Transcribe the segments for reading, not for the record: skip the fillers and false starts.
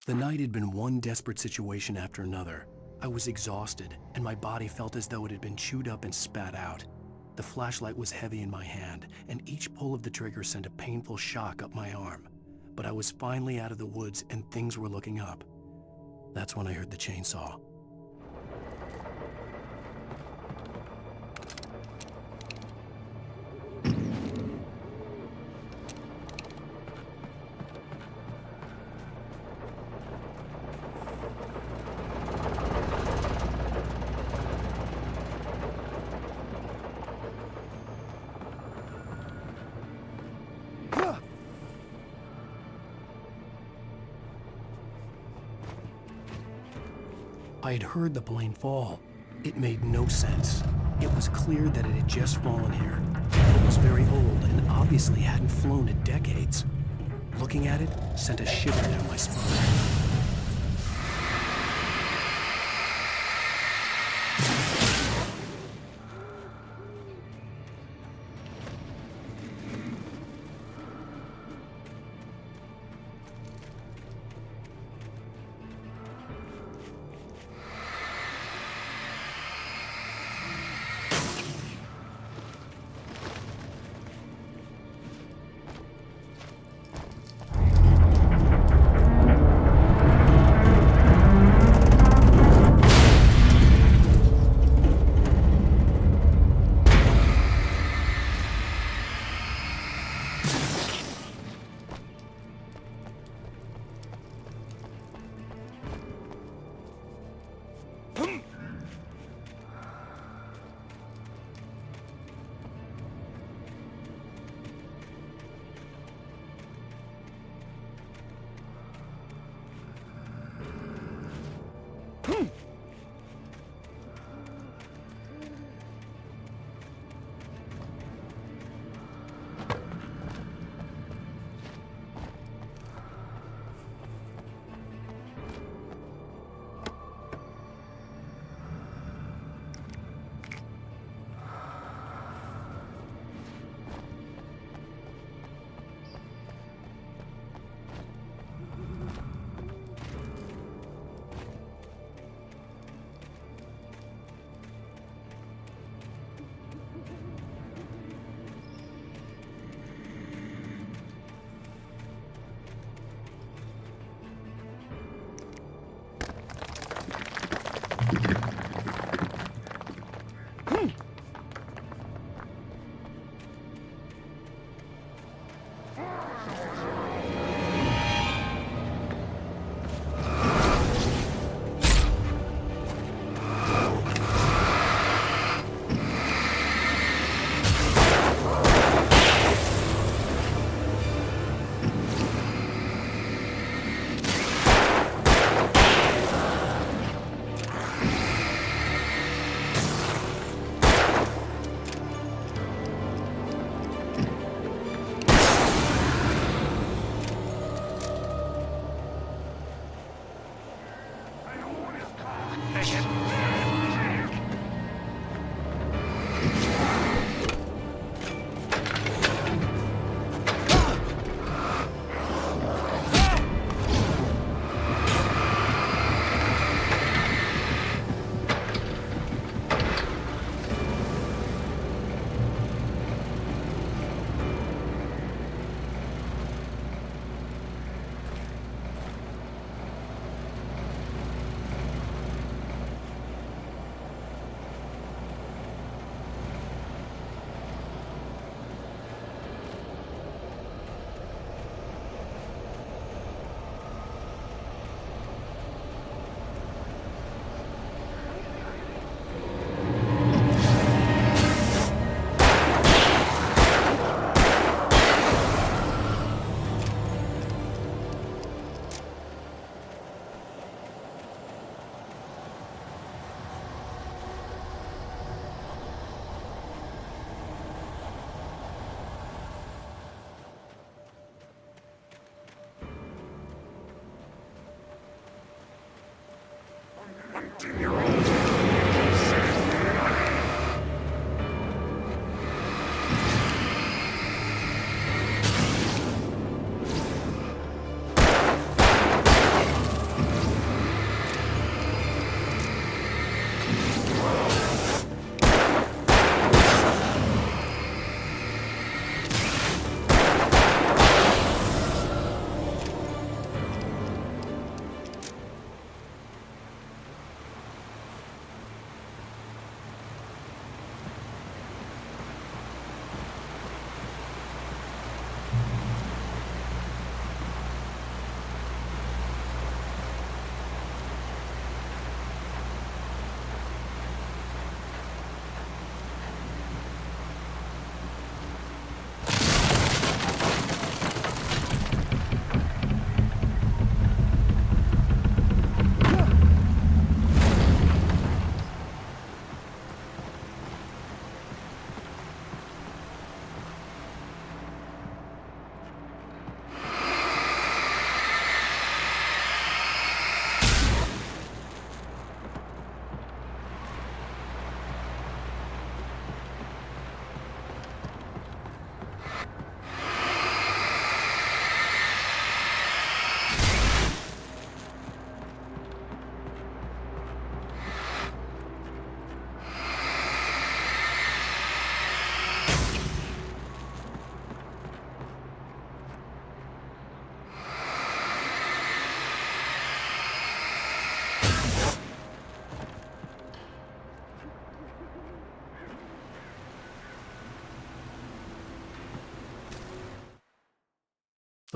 The night had been one desperate situation after another. I was exhausted, and my body felt as though it had been chewed up and spat out. The flashlight was heavy in my hand, and each pull of the trigger sent a painful shock up my arm. But I was finally out of the woods, and things were looking up. That's when I heard the chainsaw. I had heard the plane fall. It made no sense. It was clear that it had just fallen here. It was very old and obviously hadn't flown in decades. Looking at it sent a shiver down my spine.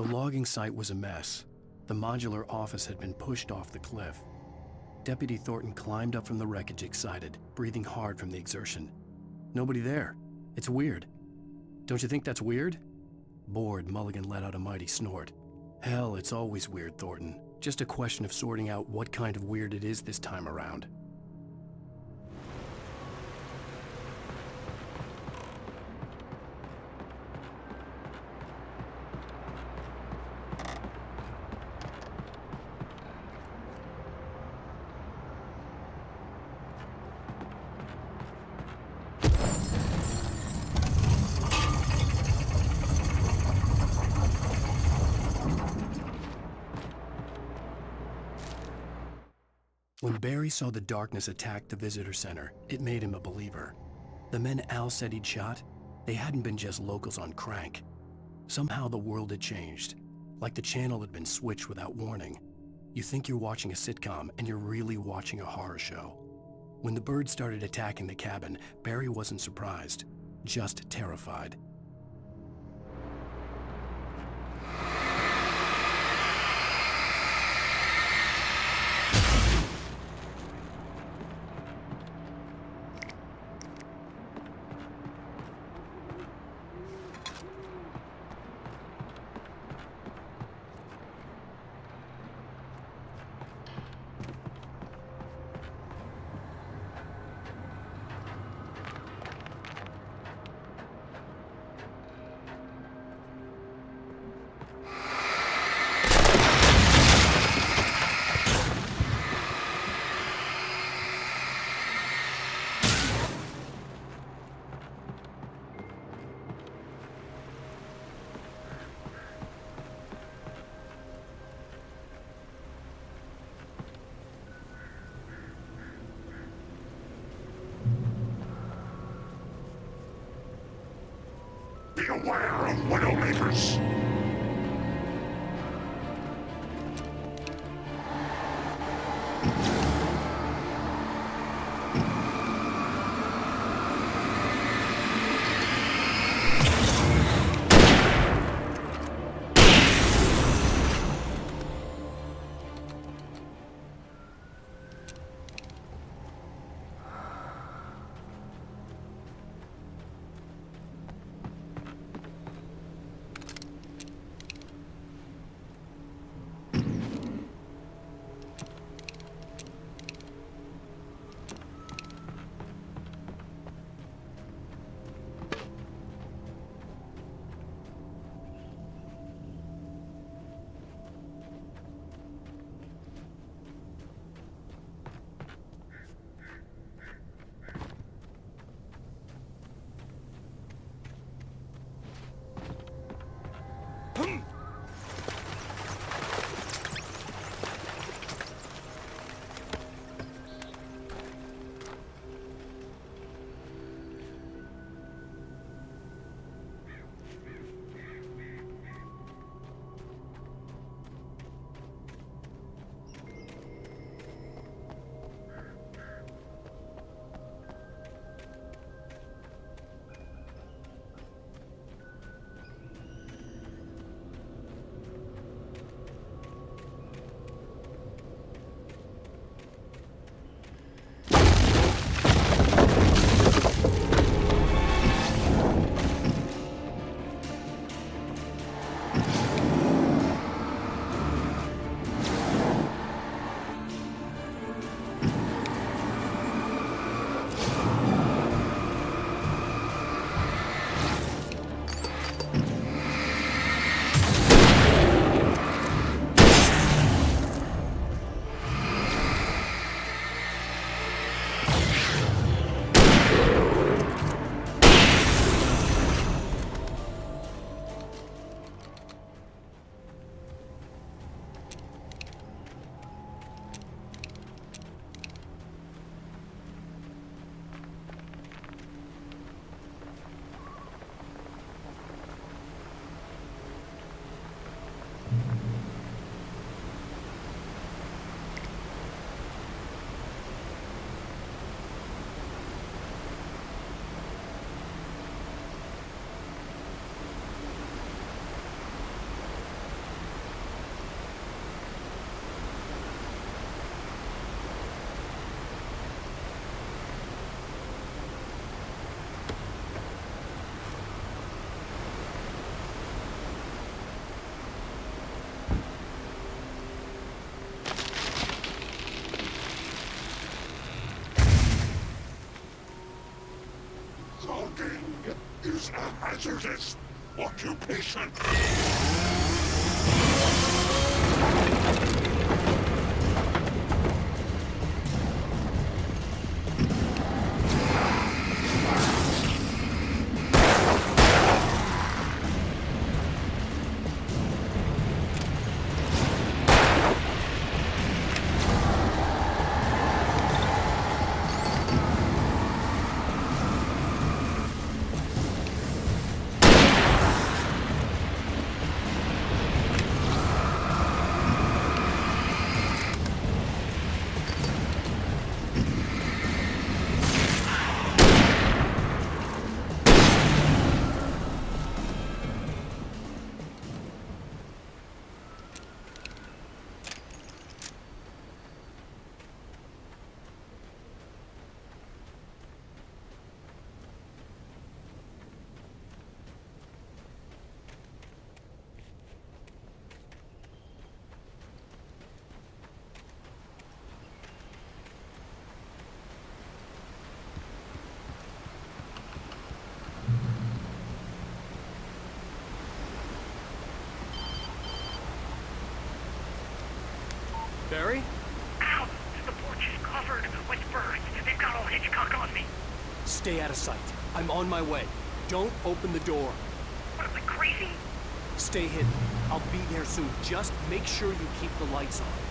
The logging site was a mess. The modular office had been pushed off the cliff. Deputy Thornton climbed up from the wreckage excited, breathing hard from the exertion. Nobody there. It's weird. Don't you think that's weird? Bored, Mulligan let out a mighty snort. Hell, it's always weird, Thornton. Just a question of sorting out what kind of weird it is this time around. When Barry saw the darkness attack the visitor center, it made him a believer. The men Al said he'd shot, they hadn't been just locals on crank. Somehow the world had changed, like the channel had been switched without warning. You think you're watching a sitcom, and you're really watching a horror show. When the birds started attacking the cabin, Barry wasn't surprised, just terrified. Be aware of Widowmakers. is hazardous. Occupation. Barry? Ow! The porch is covered with birds. They've got all Hitchcock on me. Stay out of sight. I'm on my way. Don't open the door. What am I, crazy? Stay hidden. I'll be there soon. Just make sure you keep the lights on.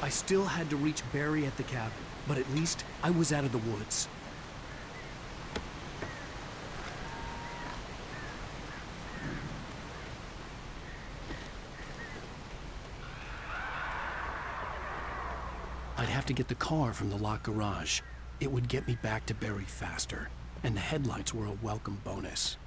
I still had to reach Barry at the cabin, but at least I was out of the woods. I'd have to get the car from the locked garage. It would get me back to Barry faster, and the headlights were a welcome bonus.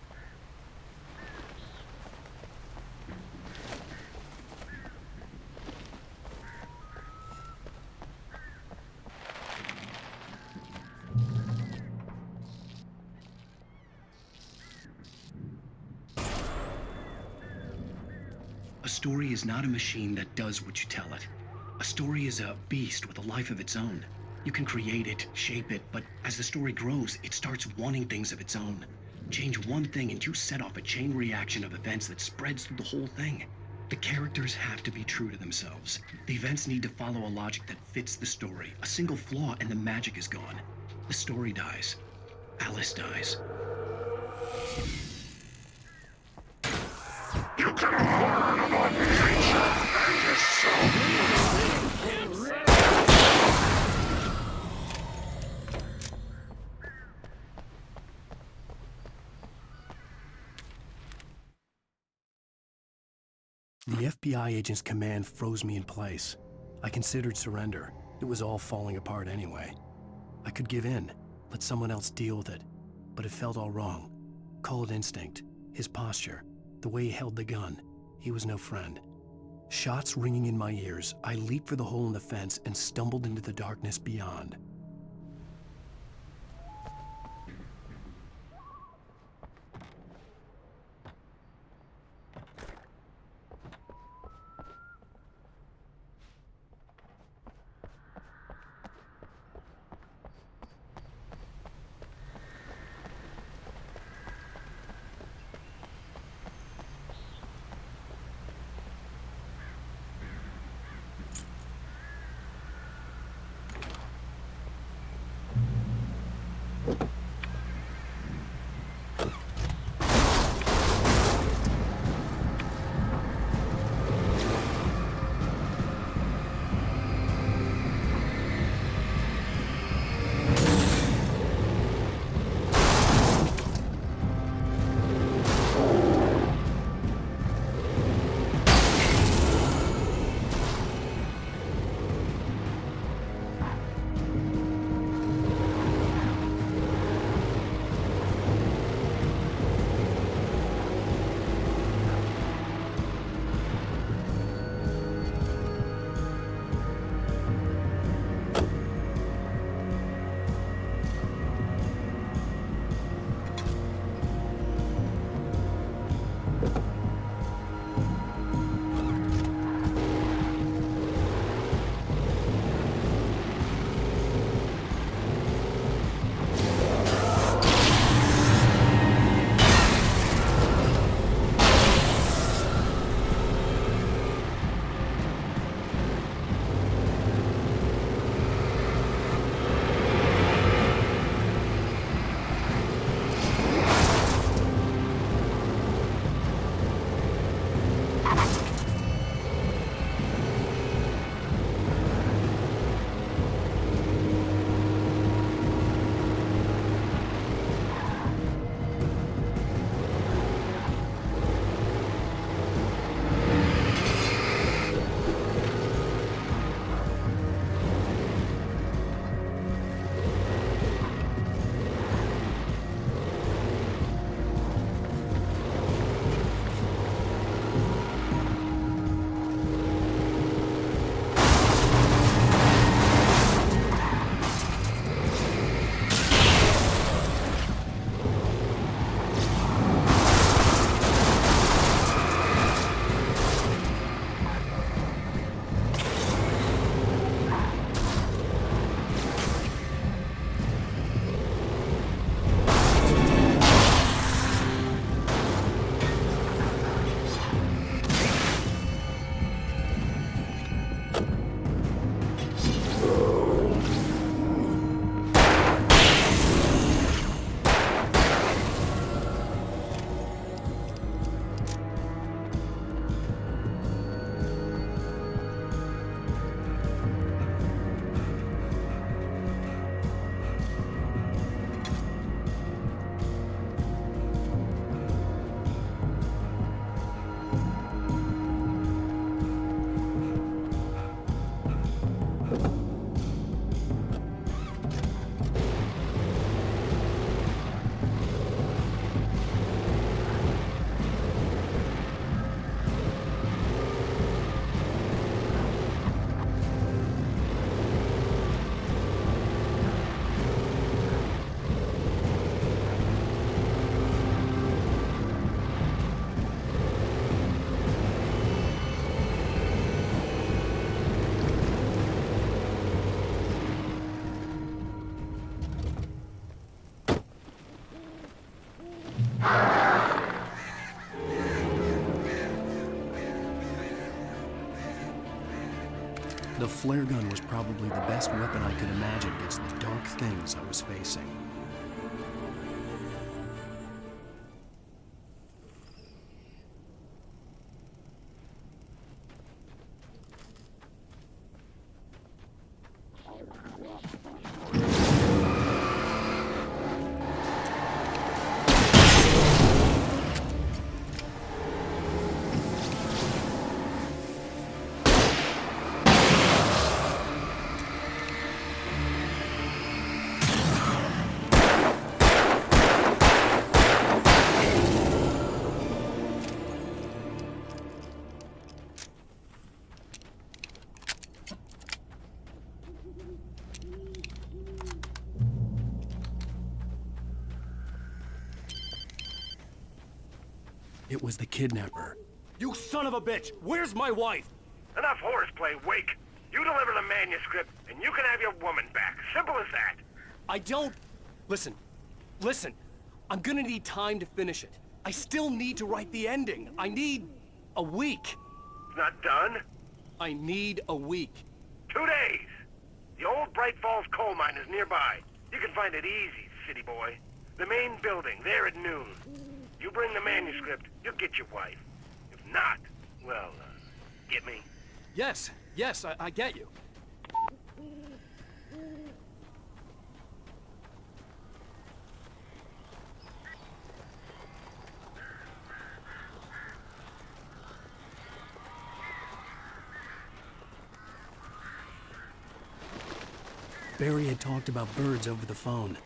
A story is not a machine that does what you tell it. A story is a beast with a life of its own. You can create it, shape it, but as the story grows, it starts wanting things of its own. Change one thing and you set off a chain reaction of events that spreads through the whole thing. The characters have to be true to themselves. The events need to follow a logic that fits the story. A single flaw and the magic is gone. The story dies. Alice dies. You can learn about nature and yourself. The FBI agent's command froze me in place. I considered surrender. It was all falling apart anyway. I could give in, let someone else deal with it. But it felt all wrong. Call it instinct, his posture, the way he held the gun. He was no friend. Shots ringing in my ears, I leaped for the hole in the fence and stumbled into the darkness beyond. The flare gun was probably the best weapon I could imagine against the dark things I was facing. It was the kidnapper. You son of a bitch! Where's my wife? Enough horseplay, Wake. You deliver the manuscript, and you can have your woman back. Simple as that. I don't... Listen. I'm gonna need time to finish it. I still need to write the ending. I need... a week. It's not done. I need a week. 2 days. The old Bright Falls coal mine is nearby. You can find it easy, city boy. The main building, there at noon. You bring the manuscript, you'll get your wife. If not, well, get me? Yes, I get you. Barry had talked about birds over the phone.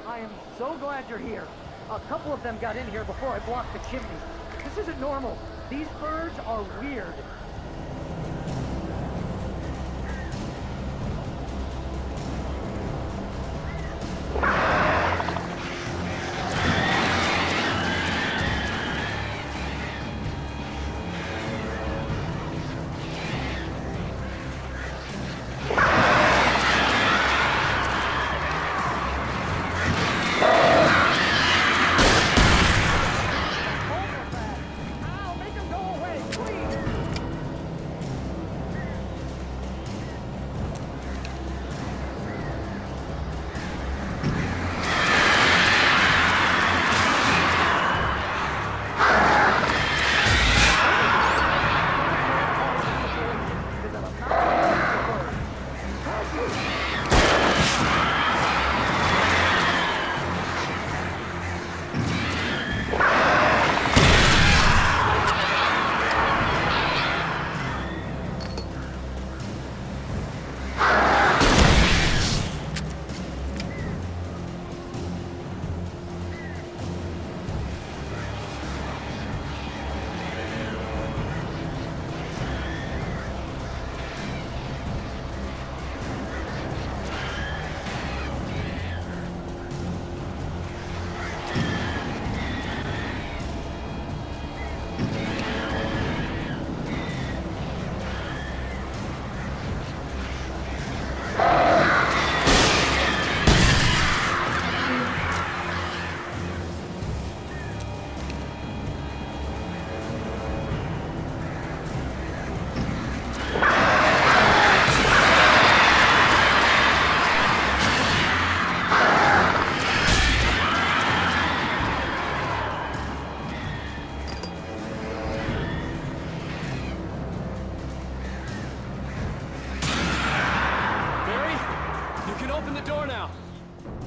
I am so glad you're here. A couple of them got in here before I blocked the chimney. This isn't normal. These birds are weird.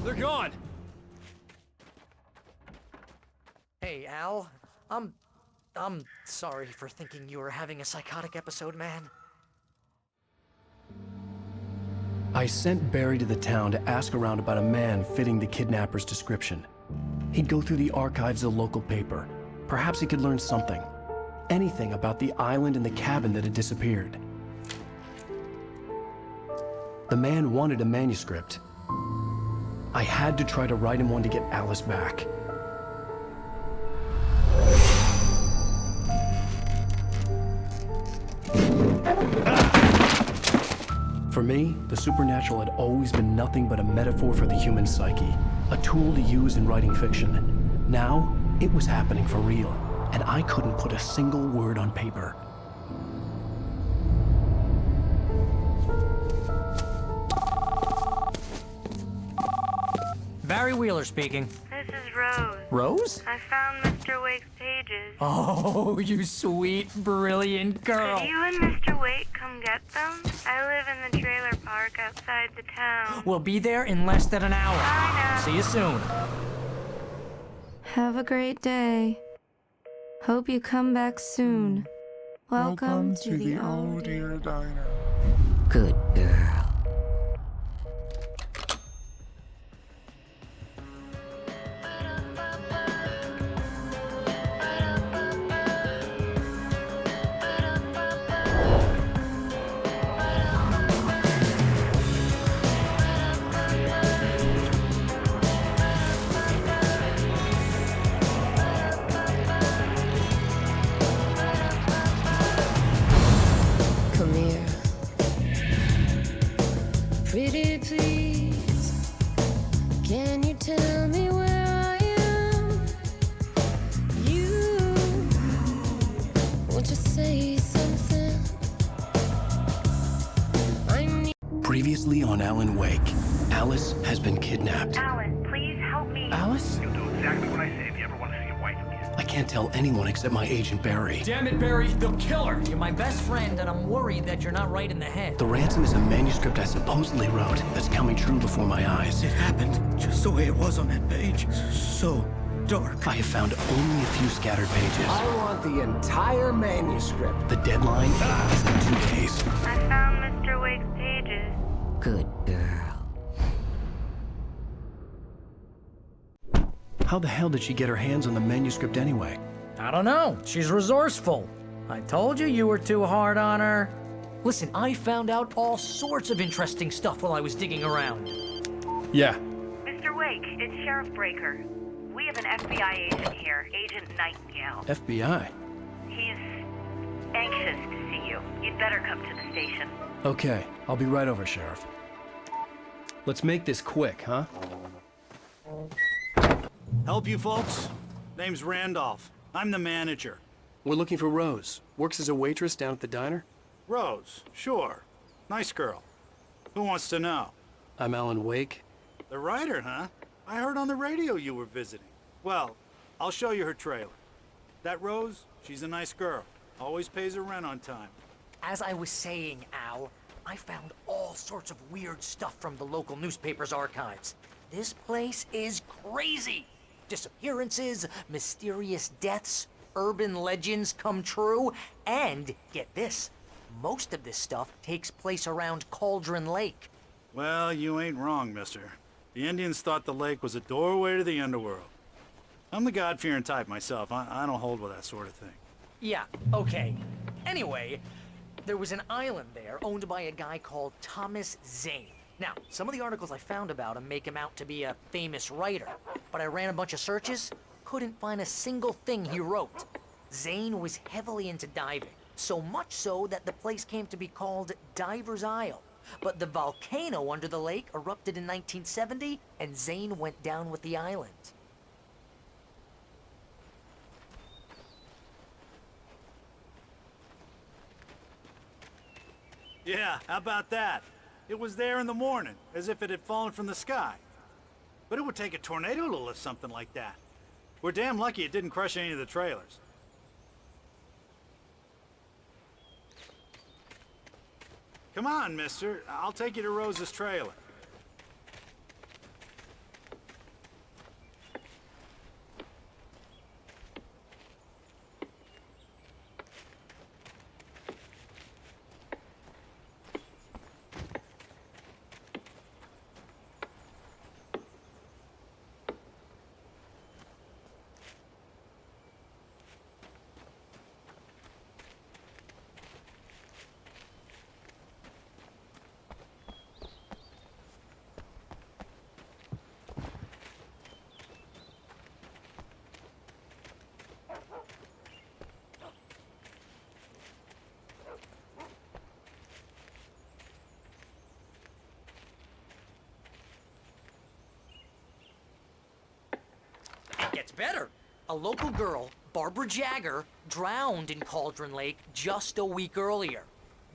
They're gone! Hey, Al. I'm sorry for thinking you were having a psychotic episode, man. I sent Barry to the town to ask around about a man fitting the kidnapper's description. He'd go through the archives of the local paper. Perhaps he could learn something. Anything about the island and the cabin that had disappeared. The man wanted a manuscript. I had to try to write him one to get Alice back. Ah! For me, the supernatural had always been nothing but a metaphor for the human psyche, a tool to use in writing fiction. Now, it was happening for real, and I couldn't put a single word on paper. Barry Wheeler speaking. This is Rose. Rose? I found Mr. Wake's pages. Oh, you sweet, brilliant girl. Could you and Mr. Wake come get them? I live in the trailer park outside the town. We'll be there in less than an hour. Bye now. See you soon. Have a great day. Hope you come back soon. Welcome to the Oh Dear Diner. Good girl. Come here. Pretty please, can you tell me where I am? You, won't you say something? I need Previously on Alan Wake, Alice has been kidnapped. Alan, please help me. Alice? You'll do exactly what I say if you ever want to see your wife again. I can't tell anyone except my agent Barry. Damn it, Barry, they'll kill her! You're my best friend, and I'm worried that you're not right in the head. The ransom is a manuscript I supposedly wrote that's coming true before my eyes. It happened just the way it was on that page. So dark. I have found only a few scattered pages. I want the entire manuscript. The deadline is in 2 days. I found Mr. Wake's pages. Good girl. How the hell did she get her hands on the manuscript anyway? I don't know. She's resourceful. I told you were too hard on her. Listen, I found out all sorts of interesting stuff while I was digging around. Yeah. Mr. Wake, it's Sheriff Breaker. We have an FBI agent here, Agent Nightingale. FBI. He's anxious to see you. You'd better come to the station. Okay, I'll be right over, Sheriff. Let's make this quick, huh? Help you folks? Name's Randolph. I'm the manager. We're looking for Rose. Works as a waitress down at the diner. Rose, sure. Nice girl. Who wants to know? I'm Alan Wake. The writer, huh? I heard on the radio you were visiting. Well, I'll show you her trailer. That Rose, she's a nice girl. Always pays her rent on time. As I was saying, Al, I found all sorts of weird stuff from the local newspaper's archives. This place is crazy. Disappearances, mysterious deaths, urban legends come true, and get this, most of this stuff takes place around Cauldron Lake. Well, you ain't wrong, mister. The Indians thought the lake was a doorway to the underworld. I'm the God-fearing type myself. I don't hold with that sort of thing. Yeah, okay. Anyway, there was an island there owned by a guy called Thomas Zane. Now, some of the articles I found about him make him out to be a famous writer, but I ran a bunch of searches, couldn't find a single thing he wrote. Zane was heavily into diving, so much so that the place came to be called Diver's Isle. But the volcano under the lake erupted in 1970, and Zane went down with the island. Yeah, how about that? It was there in the morning, as if it had fallen from the sky. But it would take a tornado to lift something like that. We're damn lucky it didn't crush any of the trailers. Come on, mister. I'll take you to Rose's trailer. better. A local girl, Barbara Jagger, drowned in Cauldron Lake just a week earlier.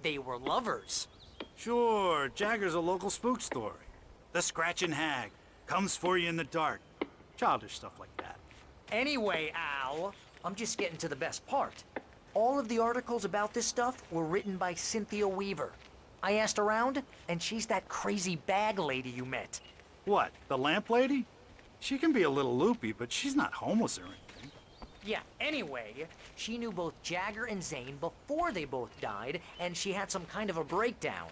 They were lovers. Sure, Jagger's a local spook story. The Scratching Hag comes for you in the dark. Childish stuff like that. Anyway, Al, I'm just getting to the best part. All of the articles about this stuff were written by Cynthia Weaver. I asked around, and she's that crazy bag lady you met. What, the lamp lady? She can be a little loopy, but she's not homeless or anything. Yeah, anyway, she knew both Jagger and Zane before they both died, and she had some kind of a breakdown.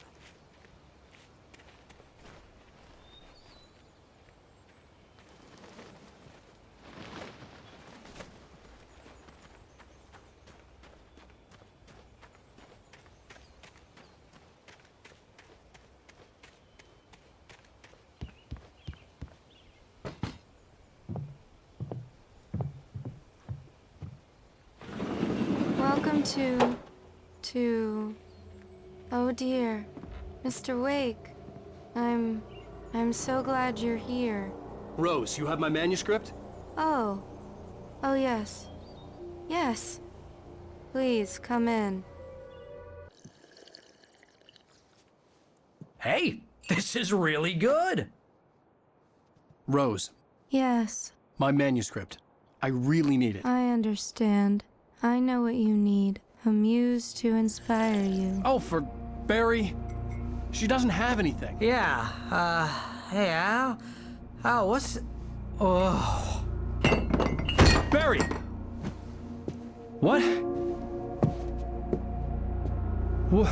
Welcome to... Oh dear, Mr. Wake. I'm so glad you're here. Rose, you have my manuscript? Oh. Oh yes. Yes. Please, come in. Hey, this is really good. Rose, Yes, my manuscript. I really need it. I understand. I know what you need. A muse to inspire you. Oh, for Barry? She doesn't have anything. Yeah, hey, Al? Al, what's... Oh... Barry! What? What?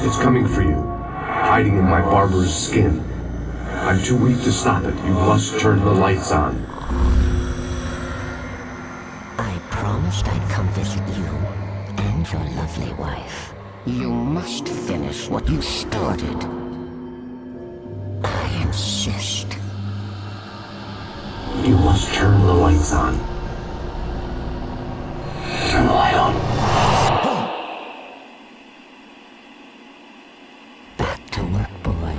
It's coming for you, hiding in my barber's skin. I'm too weak to stop it. You must turn the lights on. I promised I'd come visit you and your lovely wife. You must finish what you started. I insist. You must turn the lights on. Turn the light on. Back to work, boy.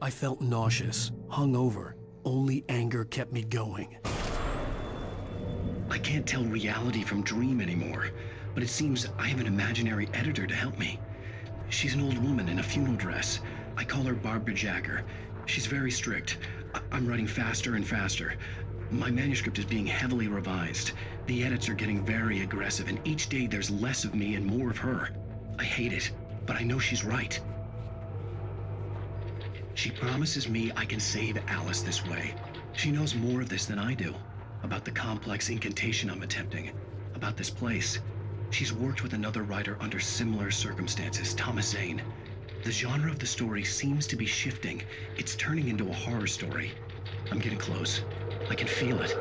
I felt nauseous, hungover. Only anger kept me going. I can't tell reality from dream anymore, but it seems I have an imaginary editor to help me. She's an old woman in a funeral dress. I call her Barbara Jagger. She's very strict. I'm writing faster and faster. My manuscript is being heavily revised. The edits are getting very aggressive, and each day there's less of me and more of her. I hate it, but I know she's right. She promises me I can save Alice this way. She knows more of this than I do. About the complex incantation I'm attempting. About this place. She's worked with another writer under similar circumstances, Thomas Zane. The genre of the story seems to be shifting. It's turning into a horror story. I'm getting close. I can feel it.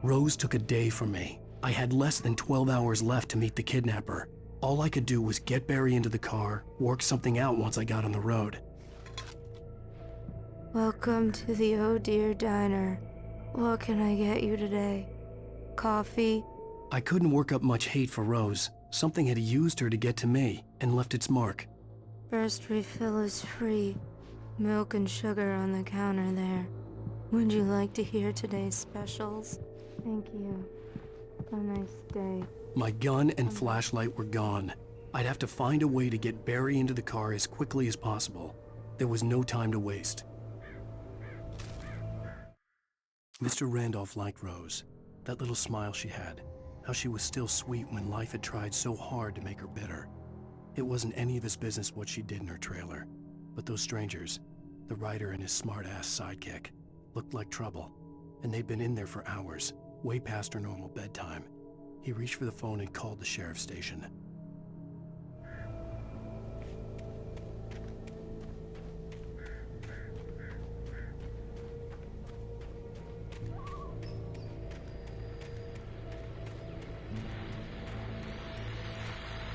Rose took a day from me. I had less than 12 hours left to meet the kidnapper. All I could do was get Barry into the car, work something out once I got on the road. Welcome to the Oh Dear Diner. What can I get you today? Coffee? I couldn't work up much hate for Rose. Something had used her to get to me and left its mark. First refill is free. Milk and sugar on the counter there. Would you like to hear today's specials? Thank you. Have a nice day. My gun and flashlight were gone. I'd have to find a way to get Barry into the car as quickly as possible. There was no time to waste. Mr. Randolph liked Rose. That little smile she had. How she was still sweet when life had tried so hard to make her bitter. It wasn't any of his business what she did in her trailer. But those strangers, the writer and his smart-ass sidekick, looked like trouble. And they'd been in there for hours, way past her normal bedtime. He reached for the phone and called the sheriff's station.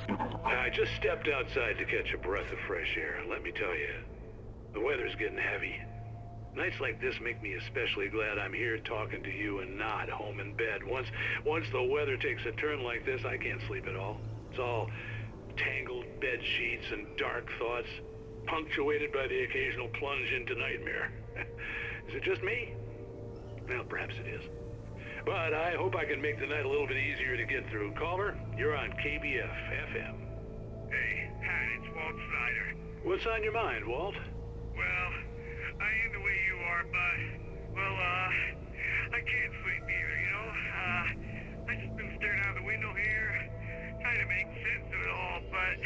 I just stepped outside to catch a breath of fresh air. Let me tell you, the weather's getting heavy. Nights like this make me especially glad I'm here talking to you and not home in bed. Once the weather takes a turn like this, I can't sleep at all. It's all tangled bed sheets and dark thoughts, punctuated by the occasional plunge into nightmare. Is it just me? Well, perhaps it is. But I hope I can make the night a little bit easier to get through. Caller, you're on KBF FM. Hey, Pat, it's Walt Snyder. What's on your mind, Walt? Well, I ain't the way you are, but, well, I can't sleep either, you know? I just been staring out the window here, trying to make sense of it all, but,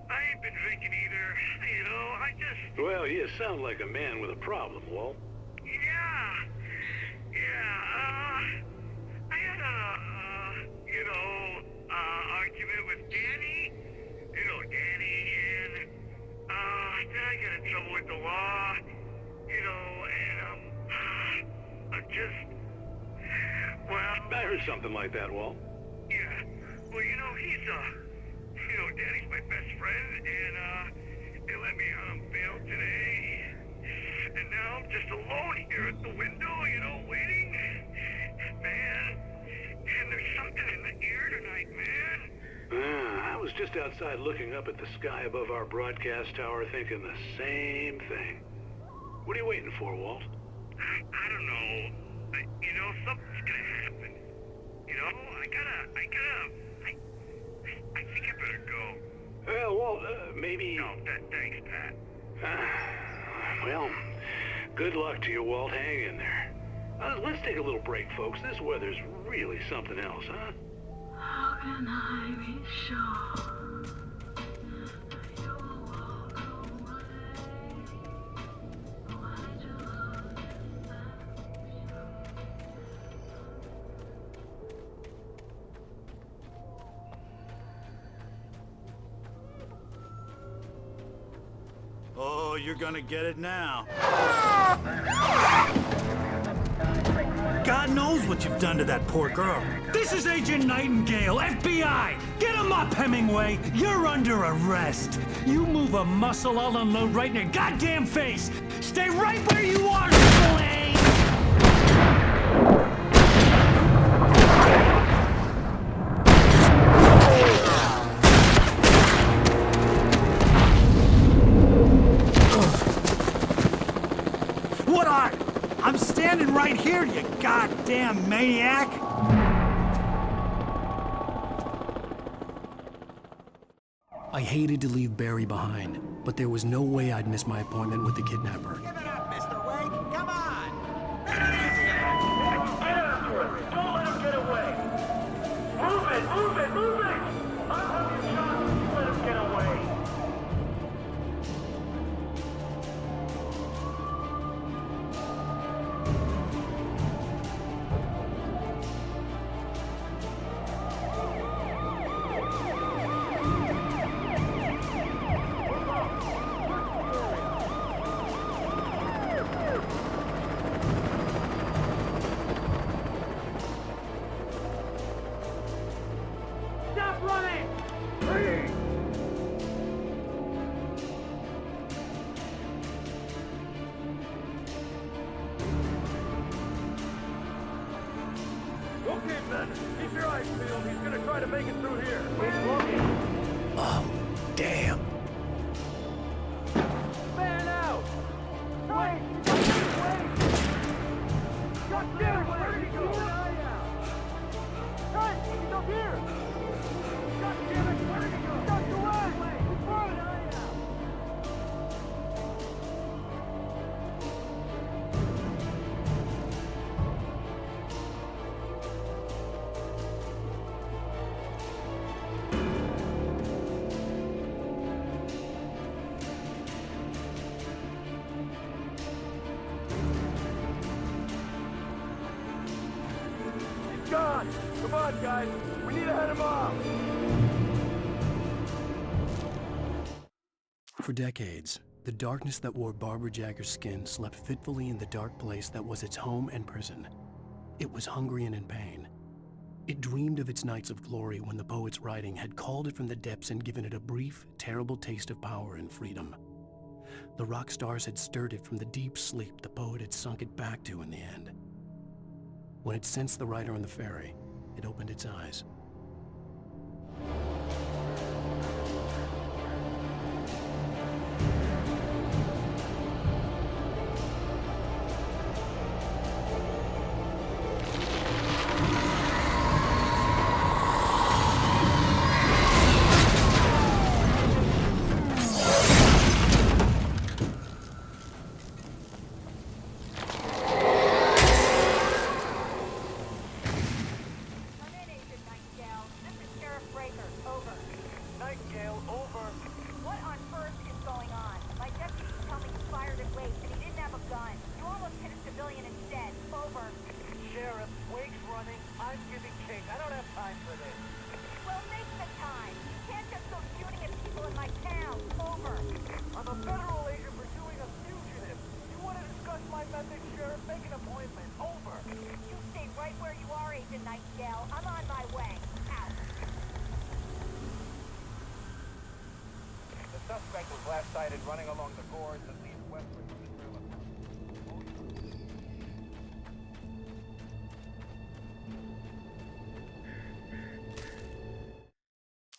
I ain't been drinking either, you know? I just... Well, you sound like a man with a problem, Walt. I had argument with Danny. You know, Danny, and, then I got in trouble with the law, you know, and, I'm just, well... I heard something like that, Walt. Yeah, well, you know, Danny's my best friend, and, they let me out on bail today. And now I'm just alone here at the window, you know, waiting. Man, and there's something in the air tonight, man. I was just outside looking up at the sky above our broadcast tower thinking the same thing. What are you waiting for, Walt? I don't know. You know, something's gonna happen. You know, I think I better go. Well, Walt, maybe... No, thanks, Pat. Well, good luck to you, Walt. Hang in there. Let's take a little break, folks. This weather's really something else, huh? How can I be sure? Oh, you're gonna get it now. God knows what you've done to that poor girl. This is Agent Nightingale, FBI! Get him up, Hemingway! You're under arrest! You move a muscle, I'll unload right in your goddamn face! Stay right where you are, Slade! I'm standing right here, you goddamn maniac! I hated to leave Barry behind, but there was no way I'd miss my appointment with the kidnapper. Give it up, Mr. Wake! Come on! Get after him! Don't let him get away! Move it! Move it! Move it! I'll have your shot if you let him get away! Stop running! Freeze! Okay, men. Keep your eyes peeled. He's gonna try to make it through here. Oh, damn. Man out! Wait! Wait! God damn it! Where did he go? Hey! He's up here! God damn it! Where did he go? Ducked away! He's running! He's gone! Come on, guys! We need to head him off! For decades, the darkness that wore Barbara Jagger's skin slept fitfully in the dark place that was its home and prison. It was hungry and in pain. It dreamed of its nights of glory when the poet's writing had called it from the depths and given it a brief, terrible taste of power and freedom. The rock stars had stirred it from the deep sleep the poet had sunk it back to in the end. When it sensed the writer on the ferry, it opened its eyes. Suspect was last sighted running along the gorge that leads westward from the trailer.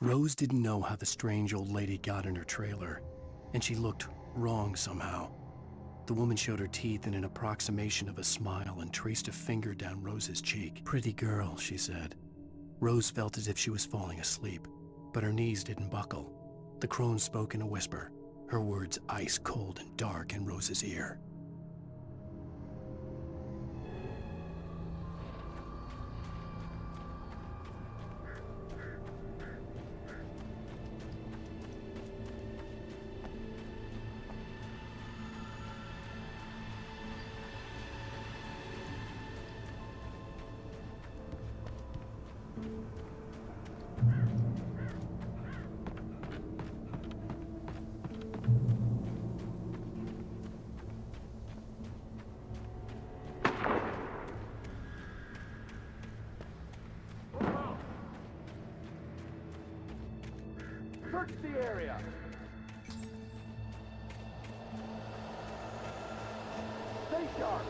Rose didn't know how the strange old lady got in her trailer, and she looked wrong somehow. The woman showed her teeth in an approximation of a smile and traced a finger down Rose's cheek. "Pretty girl," she said. Rose felt as if she was falling asleep, but her knees didn't buckle. The crone spoke in a whisper, her words ice cold and dark in Rose's ear. Search the area. Stay sharp.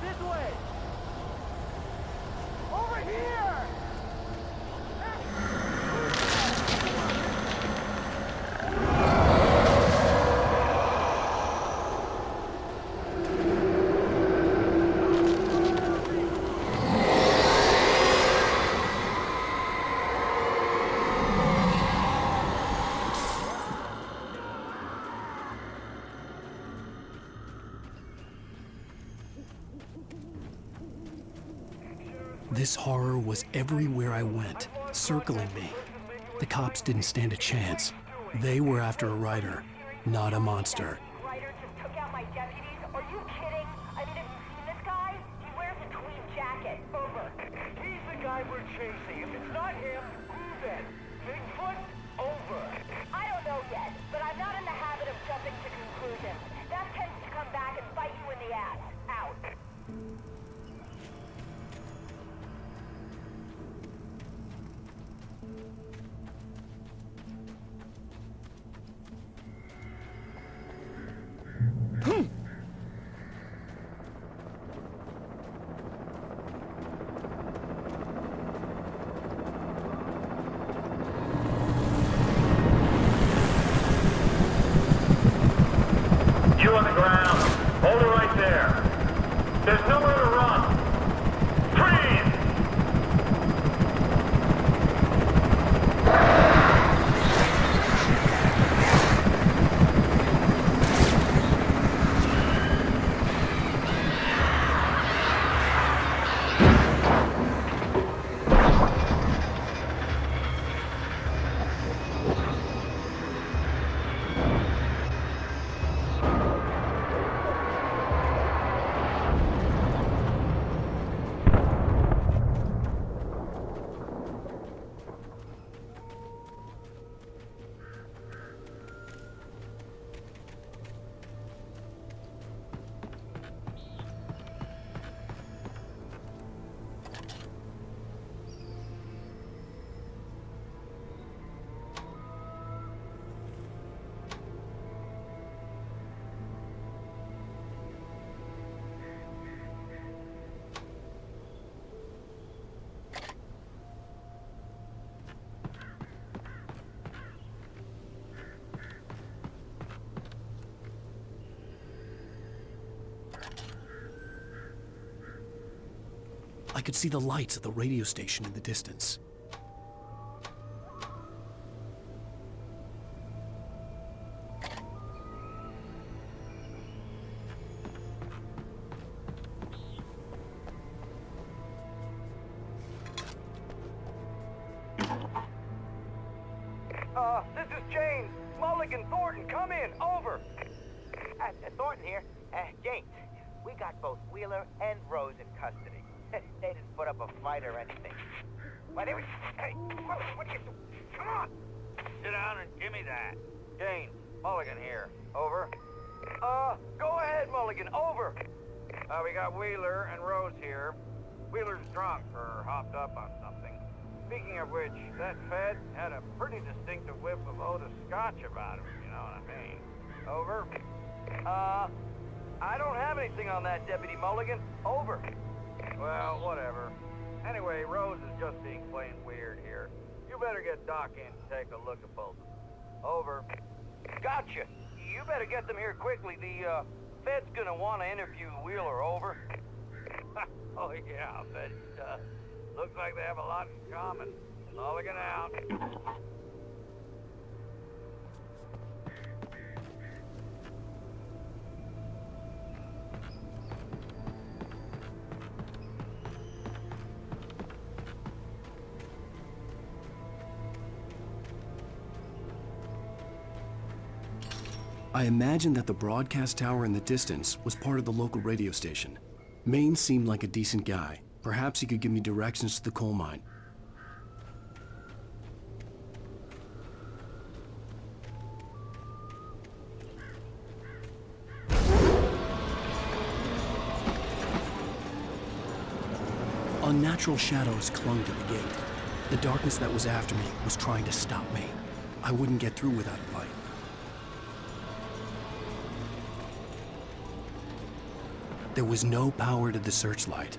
This way. Over here. This horror was everywhere I went, circling me. The cops didn't stand a chance. They were after a writer, not a monster. Ryder just took out my deputies? Are you kidding? I mean, have you seen this guy? He wears a tweed jacket. Over. He's the guy we're chasing. If it's not him, who then? Bigfoot? Over. I don't know yet, but I'm not in the habit of jumping to conclusions. That tends to come back and bite you in the ass. Out. could see the lights of the radio station in the distance. This is James. Mulligan, Thornton, come in. Over. Thornton here. James, we got both Wheeler and Rose in custody. They didn't put up a fight or anything. Why, they were... Hey, what are you doing? Come on! Sit down and give me that. James, Mulligan here. Over. Go ahead, Mulligan. Over. We got Wheeler and Rose here. Wheeler's drunk or hopped up on something. Speaking of which, that Fed had a pretty distinctive whiff of Otis Scotch about him, you know what I mean. Over. I don't have anything on that, Deputy Mulligan. Over. Well, whatever. Anyway, Rose is just being plain weird here. You better get Doc in to take a look at both of them. Over. Gotcha. You better get them here quickly. The, Fed's gonna want to interview Wheeler. Over. Oh, yeah, I bet it does. Looks like they have a lot in common. Mulligan out. I imagined that the broadcast tower in the distance was part of the local radio station. Maine seemed like a decent guy. Perhaps he could give me directions to the coal mine. Unnatural shadows clung to the gate. The darkness that was after me was trying to stop me. I wouldn't get through without light. There was no power to the searchlight.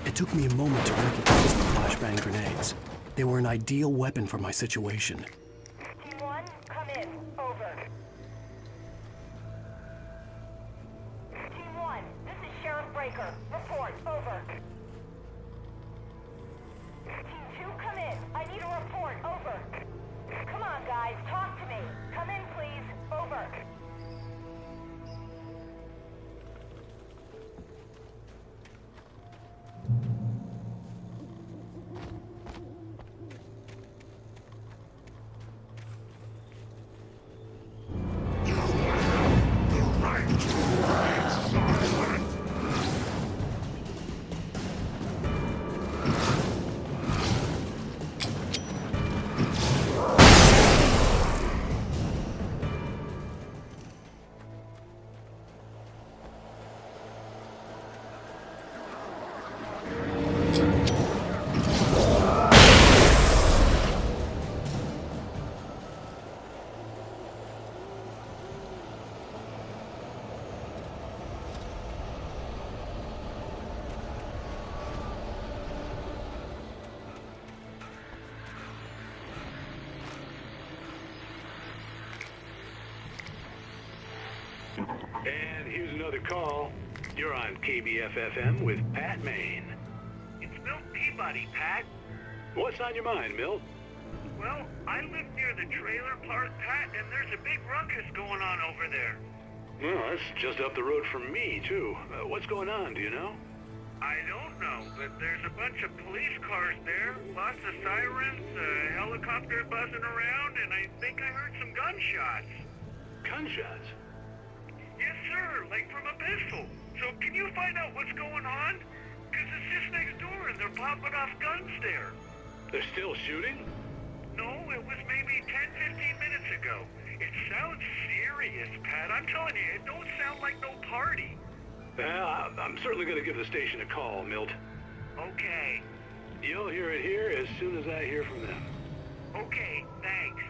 It took me a moment to recognize the flashbang grenades. They were an ideal weapon for my situation. Team 1, come in. Over. Team 1, this is Sheriff Breaker. Report. Over. Team 2, come in. I need a report. Over. Come on, guys. Talk to me. Come in, please. Over. And here's another call. You're on KBF-FM with Pat Maine. It's Milt Peabody, Pat. What's on your mind, Milt? Well, I live near the trailer park, Pat, and there's a big ruckus going on over there. Well, that's just up the road from me, too. What's going on, do you know? I don't know, but there's a bunch of police cars there, lots of sirens, a helicopter buzzing around, and I think I heard some gunshots. Gunshots? Yes, sir, like from a pistol. So can you find out what's going on? Because it's just next door and they're popping off guns there. They're still shooting? No, it was maybe 10, 15 minutes ago. It sounds serious, Pat. I'm telling you, it don't sound like no party. Well, I'm certainly going to give the station a call, Milt. Okay. You'll hear it here as soon as I hear from them. Okay, thanks.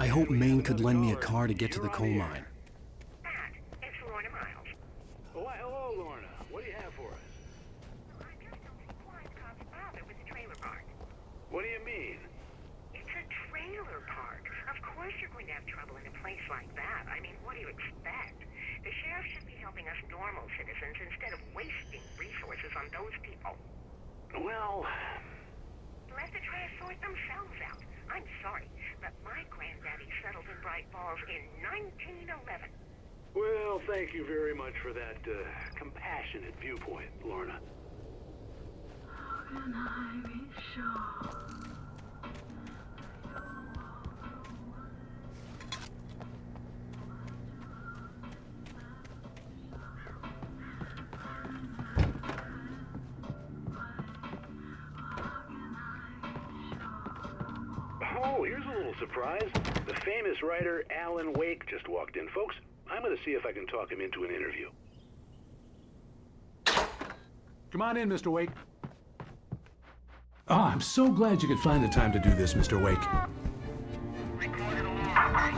I hope Maine could lend me a car to get to the coal mine. Pat, it's Lorna Miles. Oh, why, hello, Lorna. What do you have for us? I just don't see why the cops bother with the trailer park. What do you mean? It's a trailer park. Of course you're going to have trouble in a place like that. I mean, what do you expect? The sheriff should be helping us normal citizens instead of wasting resources on those people. Well... Let the trash sort themselves out. I'm sorry, but my granddaddy settled in Bright Falls in 1911. Well, thank you very much for that compassionate viewpoint, Lorna. How can I be sure? Oh, here's a little surprise. The famous writer Alan Wake just walked in. Folks, I'm going to see if I can talk him into an interview. Come on in, Mr. Wake. Oh, I'm so glad you could find the time to do this, Mr. Wake.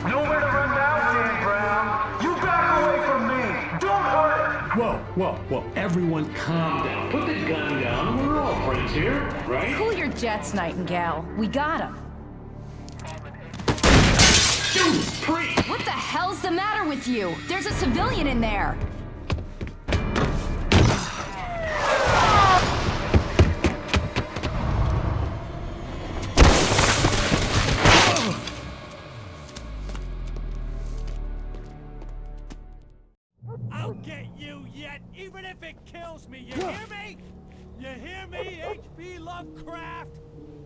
Nowhere to run now, Dan Brown. You back away from me. Don't hurt it. Whoa, everyone calm down. Put the gun down. We're all friends here, right? Cool your jets, Nightingale. We got him. What the hell's the matter with you? There's a civilian in there. I'll get you yet, even if it kills me. You hear me? You hear me, H.P. Lovecraft?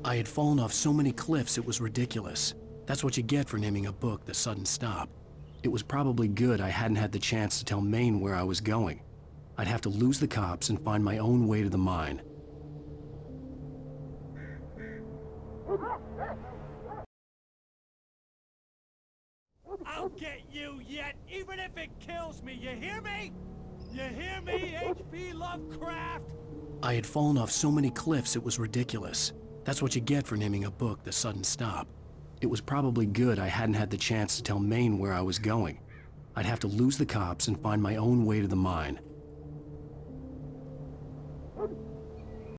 I had fallen off so many cliffs it was ridiculous. That's what you get for naming a book The Sudden Stop. It was probably good I hadn't had the chance to tell Maine where I was going. I'd have to lose the cops and find my own way to the mine. I'll get you yet, even if it kills me. You hear me? You hear me, H.P. Lovecraft? I had fallen off so many cliffs it was ridiculous. That's what you get for naming a book The Sudden Stop. It was probably good I hadn't had the chance to tell Maine where I was going. I'd have to lose the cops and find my own way to the mine.